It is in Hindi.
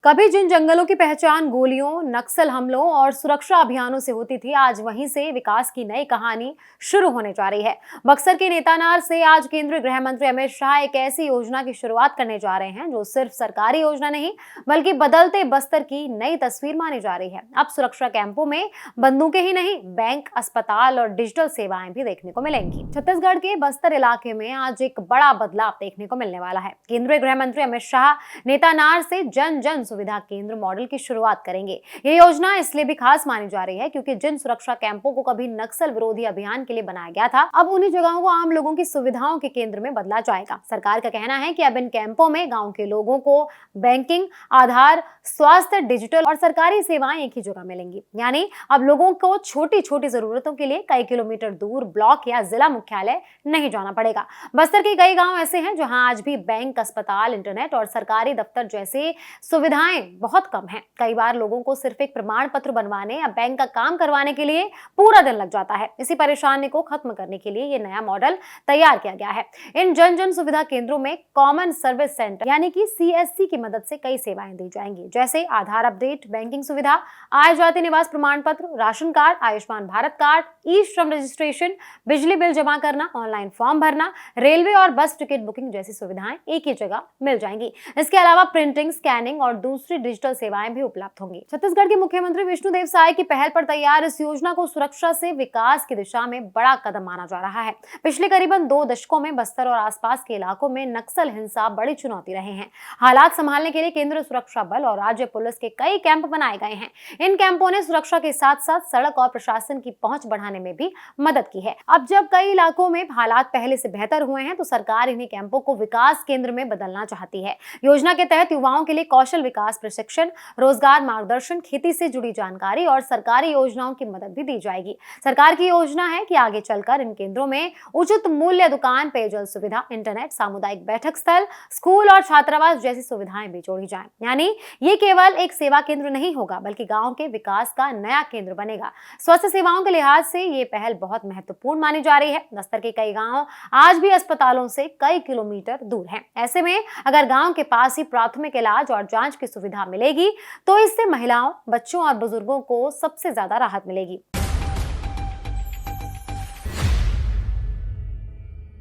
कभी जिन जंगलों की पहचान गोलियों, नक्सल हमलों और सुरक्षा अभियानों से होती थी, आज वहीं से विकास की नई कहानी शुरू होने जा रही है। बक्सर के नेतानार से आज केंद्रीय गृह मंत्री अमित शाह एक ऐसी योजना की शुरुआत करने जा रहे हैं जो सिर्फ सरकारी योजना नहीं, बल्कि बदलते बस्तर की नई तस्वीर मानी जा रही है। अब सुरक्षा कैंपों में बंदूकें ही नहीं, बैंक, अस्पताल और डिजिटल सेवाएं भी देखने को मिलेंगी। छत्तीसगढ़ के बस्तर इलाके में आज एक बड़ा बदलाव देखने को मिलने वाला है। केंद्रीय गृह मंत्री अमित शाह नेतानार से जन जन सुविधा केंद्र मॉडल की शुरुआत करेंगे। ये योजना इसलिए भी खास मानी जा रही है क्योंकि जिन सुरक्षा कैंपों को कभी नक्सल विरोधी अभियान के लिए बनाया गया था, अब उन्हीं जगहों को आम लोगों की सुविधाओं के केंद्र में बदला जाएगा। सरकार का कहना है कि अब इन कैंपों में गांव के लोगों को बैंकिंग, आधार, स्वास्थ्य, डिजिटल और सरकारी सेवाएं एक ही जगह मिलेंगी। यानी अब लोगों को छोटी छोटी जरूरतों के लिए कई किलोमीटर दूर ब्लॉक या जिला मुख्यालय नहीं जाना पड़ेगा। बस्तर के कई गांव ऐसे हैं जहां आज भी बैंक, अस्पताल, इंटरनेट और सरकारी दफ्तर जैसे सुविधाएं बहुत कम हैं। कई बार लोगों को सिर्फ एक प्रमाण पत्र बनवाने या बैंक का काम करवाने के लिए पूरा दिन लग जाता है। इसी परेशानी को खत्म करने के लिए ये नया मॉडल तैयार किया गया है। इन जन जन सुविधा केंद्रों में कॉमन सर्विस सेंटर यानी कि CSC की मदद से कई सेवाएं दी जाएंगी, जैसे आधार अपडेट, बैंकिंग सुविधा, आय जाति निवास प्रमाण पत्र, ration card, Ayushman Bharat card, e Shram registration, बिजली बिल जमा करना, ऑनलाइन फॉर्म भरना, रेलवे और बस टिकट बुकिंग जैसी सुविधाएं एक ही जगह मिल जाएंगी। इसके अलावा प्रिंटिंग, स्कैनिंग और दूसरी डिजिटल सेवाएं भी उपलब्ध होंगी। छत्तीसगढ़ के मुख्यमंत्री विष्णुदेव साय की पहल पर तैयार इस योजना को सुरक्षा से विकास की दिशा में बड़ा कदम माना जा रहा है। पिछले करीबन 2 दशकों में बस्तर और आसपास के इलाकों में नक्सल हिंसा बड़ी चुनौती रहे हैं। हालात संभालने के लिए केंद्रीय सुरक्षा बल और राज्य पुलिस के कई कैंप बनाए गए हैं। इन कैंपों ने सुरक्षा के साथ साथ सड़क और प्रशासन की पहुंच बढ़ाने में भी मदद की है। अब जब कई इलाकों में हालात पहले से बेहतर हुए हैं, तो सरकार इन्हीं कैंपों को विकास केंद्र में बदलना चाहती है। योजना के तहत युवाओं के लिए कौशल विकास प्रशिक्षण, रोजगार मार्गदर्शन, खेती से जुड़ी जानकारी और सरकारी योजनाओं की मदद भी दी जाएगी। सरकार की योजना है कि आगे चलकर इन केंद्रों में उचित मूल्य दुकान, पेयजल सुविधा, इंटरनेट, सामुदायिक बैठक स्थल, स्कूल और छात्रावास जैसी सुविधाएं भी जोड़ी जाएं। यानी ये केवल एक सेवा केंद्र नहीं होगा, बल्कि गांव के विकास का नया केंद्र बनेगा। स्वास्थ्य सेवाओं के लिहाज से ये पहल बहुत महत्वपूर्ण मानी जा रही है। बस्तर के कई गांव आज भी अस्पतालों से कई किलोमीटर दूर हैं। ऐसे में अगर गांव के पास ही प्राथमिक इलाज और जांच की सुविधा मिलेगी, तो इससे महिलाओं, बच्चों और बुजुर्गों को सबसे ज्यादा राहत मिलेगी।